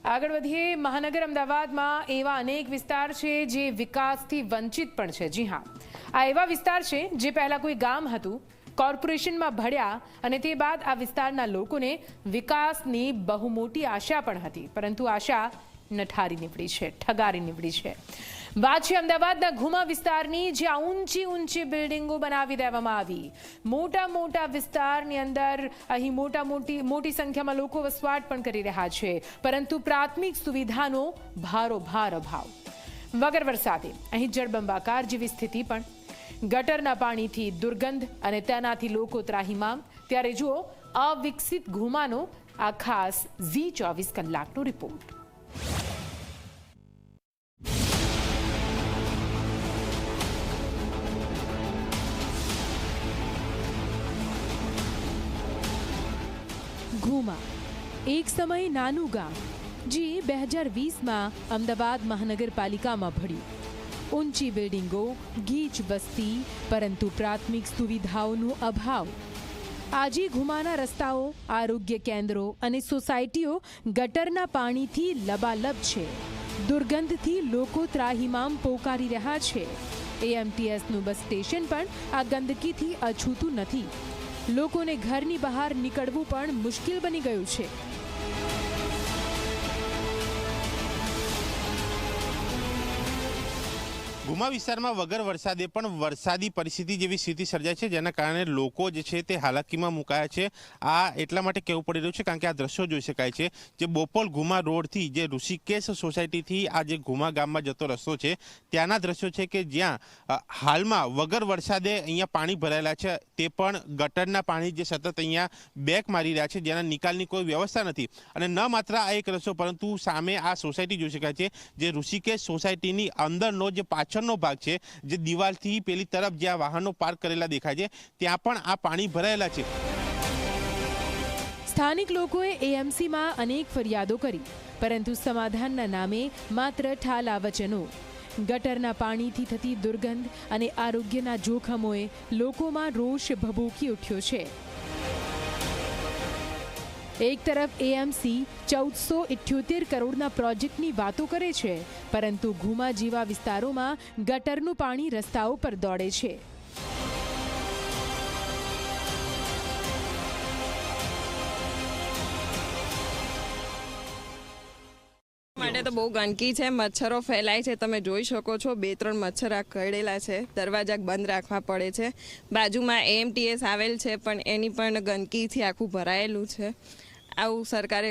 આગળ વધીએ મહાનગર અમદાવાદમાં એવા અનેક વિસ્તાર છે જે વિકાસથી વંચિત પણ છે। જી હા, આ એવા વિસ્તાર છે જે પહેલા કોઈ ગામ હતું, કોર્પોરેશનમાં ભળ્યા અને તે બાદ આ વિસ્તારના લોકોને વિકાસની બહુ મોટી આશા પણ હતી, પરંતુ આશા નઠારી નીવડી છે, ઠગારી નીવડી છે। વાત છે અમદાવાદના ઘુમા વિસ્તારની, જ્યાં ઊંચી બિલ્ડિંગો બનાવી દેવામાં આવી। મોટા વિસ્તારની અંદર અહીં મોટી સંખ્યામાં લોકો વસવાટ પણ કરી રહ્યા છે, પરંતુ પ્રાથમિક સુવિધાનો ભારોભાર અભાવ। વગર વરસાદે અહીં જળબંબાકાર જેવી સ્થિતિ પણ, ગટરના પાણીથી દુર્ગંધ અને તેનાથી લોકો ત્રાહિમામ। ત્યારે જુઓ અવિકસિત ઘુમાનો આ ખાસ Zee24 કલાકનો રિપોર્ટ। ઘુમા એક સમય નાનું ગામ, જે 2020માં અમદાવાદ મહાનગરપાલિકામાં ભળ્યું। ઊંચી બિલ્ડિંગો, ગીચ વસ્તી, પરંતુ પ્રાથમિક સુવિધાઓનો અભાવ। આજે ઘુમાના રસ્તાઓ, આરોગ્ય કેન્દ્રો અને સોસાયટીઓ ગટરના પાણીથી લબાલબ છે। દુર્ગંધથી લોકો ત્રાહિમામ પોકારી રહ્યા છે। AMTSનું બસ સ્ટેશન પણ આ ગંદકીથી અછૂતું નથી। લોકોને ઘરની બહાર નીકળવું પણ મુશ્કેલ બની ગયું છે। ઘુમા વિસ્તારમાં વગર વરસાદે પણ વરસાદી પરિસ્થિતિ જેવી સ્થિતિ સર્જાય છે, જેના કારણે લોકો જે છે તે હાલાકીમાં મુકાયા છે। આ એટલા માટે કહેવું પડી રહ્યું છે કારણ કે આ દ્રશ્યો જોઈ શકાય છે, જે બોપલ ઘુમા રોડથી જે ઋષિકેશ સોસાયટીથી આ જે ઘુમા ગામમાં જતો રસ્તો છે ત્યાંના દ્રશ્યો છે કે જ્યાં હાલમાં વગર વરસાદે અહીંયા પાણી ભરાયેલા છે, તે પણ ગટરના પાણી જે સતત અહીંયા બેક મારી રહ્યા છે, જેના નિકાલની કોઈ વ્યવસ્થા નથી। અને ન માત્ર આ એક રસ્તો, પરંતુ સામે આ સોસાયટી જોઈ શકાય છે, જે ઋષિકેશ સોસાયટીની અંદરનો જે પાછળનો ભાગ છે, જે દિવાલથી પેલી તરફ જ્યાં વાહનો પાર્ક કરેલા દેખાય છે, ત્યાં પણ આ પાણી ભરાયેલા છે। સ્થાનિક લોકોએ AMCમાં અનેક ફરિયાદો કરી, પરંતુ સમાધાનના નામે માત્ર ઠાલા વચનો। ગટરના પાણીથી થતી દુર્ગંધ અને આરોગ્યના જોખમોએ લોકોમાં રોષ ભભૂકી ઉઠ્યો છે। એક તરફ AMC 1478 કરોડના પ્રોજેક્ટની વાતો કરે છે, પરંતુ ઘુમા જેવા વિસ્તારોમાં ગટરનું પાણી રસ્તાઓ પર દોડે છે। માટે તો બહુ ગંદકી છે, મચ્છરો ફેલાય છે, તમે જોઈ શકો છો 2-3 મચ્છર આ કરડેલા છે, દરવાજા બંધ રાખવા પડે છે। બાજુમાં AMTS આવેલ છે, પણ એની પણ ગંદકીથી આખું ભરાયેલું છે। आउ सरकारे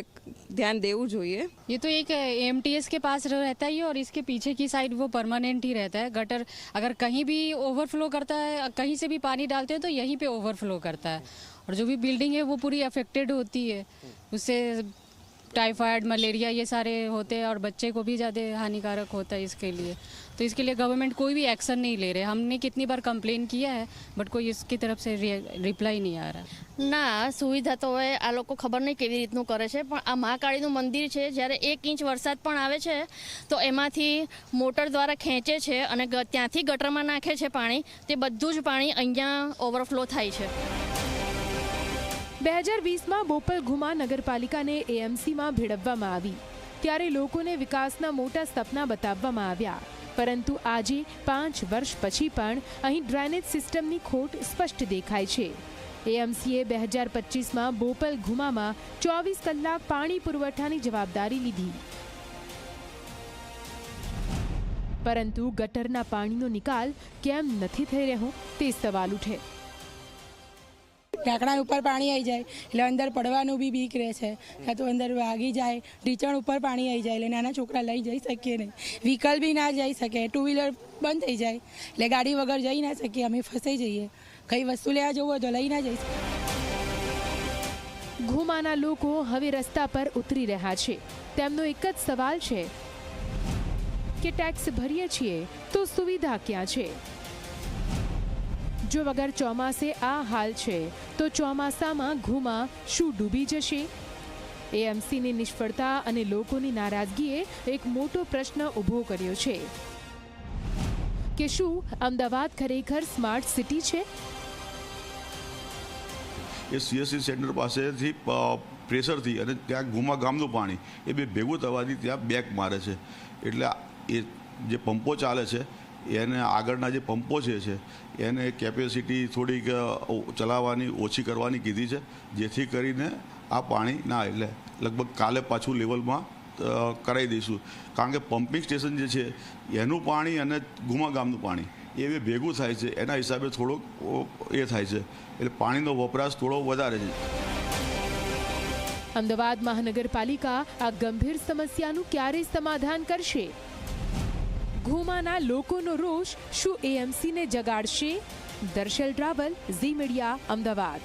ध्यान देવું જોઈએ। ये तो एक AMTS के पास रहता ही है और इसके पीछे की साइड वो परमानेंट ही रहता है। गटर अगर कहीं भी ओवरफ्लो करता है, कहीं से भी पानी डालते हैं तो यहीं पे ओवरफ्लो करता है, और जो भी बिल्डिंग है वो पूरी अफेक्टेड होती है। उससे टाइफाइड, मलेरिया ये सारे होते हैं और बच्चे को भी ज़्यादा हानिकारक होता है। इसके लिए तो इसके लिए गवर्नमेंट कोई भी एक्शन नहीं ले रहे। हमने कितनी बार कंप्लेन किया है, बट कोई इसकी तरफ से रिप्लाई नहीं आ रहा। ના, સુવિધા તો હવે આ લોકો ખબર નહીં કેવી રીતનું કરે છે, પણ આ મહાકાળીનું મંદિર છે, જ્યારે 1 ઇંચ વરસાદ પણ આવે છે તો એમાંથી મોટર દ્વારા ખેંચે છે અને ત્યાંથી ગટરમાં નાખે છે પાણી। તે બધું જ પાણી અહીંયા ઓવરફ્લો થાય છે। 2020માં બોપલ ઘુમા નગરપાલિકાને AMCમાં ભેળવવામાં આવી, ત્યારે લોકોને વિકાસના મોટા સપના બતાવવામાં આવ્યા, પરંતુ આજે 5 વર્ષ પછી પણ અહીં ડ્રેનેજ સિસ્ટમની ખોટ સ્પષ્ટ દેખાય છે। AMCએ 2025માં બોપલ ઘુમામાં 24 કલાક પાણી પુરવઠાની જવાબદારી લીધી, પરંતુ ગટરના પાણીનો નિકાલ કેમ નથી થઈ રહ્યો તે સવાલ ઉઠે। ઢાંકણા ઉપર પાણી આવી જાય એટલે અંદર પડવાનું બી બીક રહે છે, કાં તો અંદર વાગી જાય, ઢીચણ ઉપર પાણી આવી જાય એટલે નાના છોકરા લઈ જઈ શકીએ નહીં, વ્હીકલ બી ના જઈ શકે, 2 વ્હીલર બંધ થઈ જાય એટલે ગાડી વગર જઈ ના શકીએ, અમે ફસાઈ જઈએ, કઈ વસ્તુ લેવા જવું હોય તો લઈ ના જઈ શકીએ। ઘુમાના લોકો હવે રસ્તા પર ઉતરી રહ્યા છે। તેમનો એક જ સવાલ છે કે ટેક્સ ભરીએ છીએ તો સુવિધા ક્યાં છે? જો વગર ચોમાસે આ હાલ છે તો ચોમાસામાં ઘુમા શું ડૂબી જશે? AMCની નિષ્ફળતા અને લોકોની નારાજગીએ એક મોટો પ્રશ્ન ઊભો કર્યો છે કે શું અમદાવાદ ખરેખર સ્માર્ટ સિટી છે? એ CSC સેન્ટર પાસેથી પ્રેશરથી અને ત્યાં ગુમા ગામનું પાણી એ બે ભેગું થવાથી ત્યાં બેક મારે છે. એટલે એ જે પંપો ચાલે છે એને આગળના જે પંપો છે એને કેપેસિટી થોડીક ચલાવવાની ઓછી કરવાની કીધી છે, જેથી કરીને આ પાણી ના એટલે લગભગ કાલે પાછું લેવલમાં કરાવી દઈશું. કારણ કે પમ્પિંગ સ્ટેશન જે છે એનું પાણી અને ગુમા ગામનું પાણી એ બે ભેગું થાય છે, એના હિસાબે થોડોક એ થાય છે, એટલે પાણીનો વપરાશ થોડો વધારે છે. અમદાવાદ મહાનગરપાલિકા આ ગંભીર સમસ્યાનું ક્યારે સમાધાન કરશે? ઘુમાના લોકોનો રોષ શું એએમસીને જગાડશે? દર્શલ રાવલ, ઝી મીડિયા, અમદાવાદ.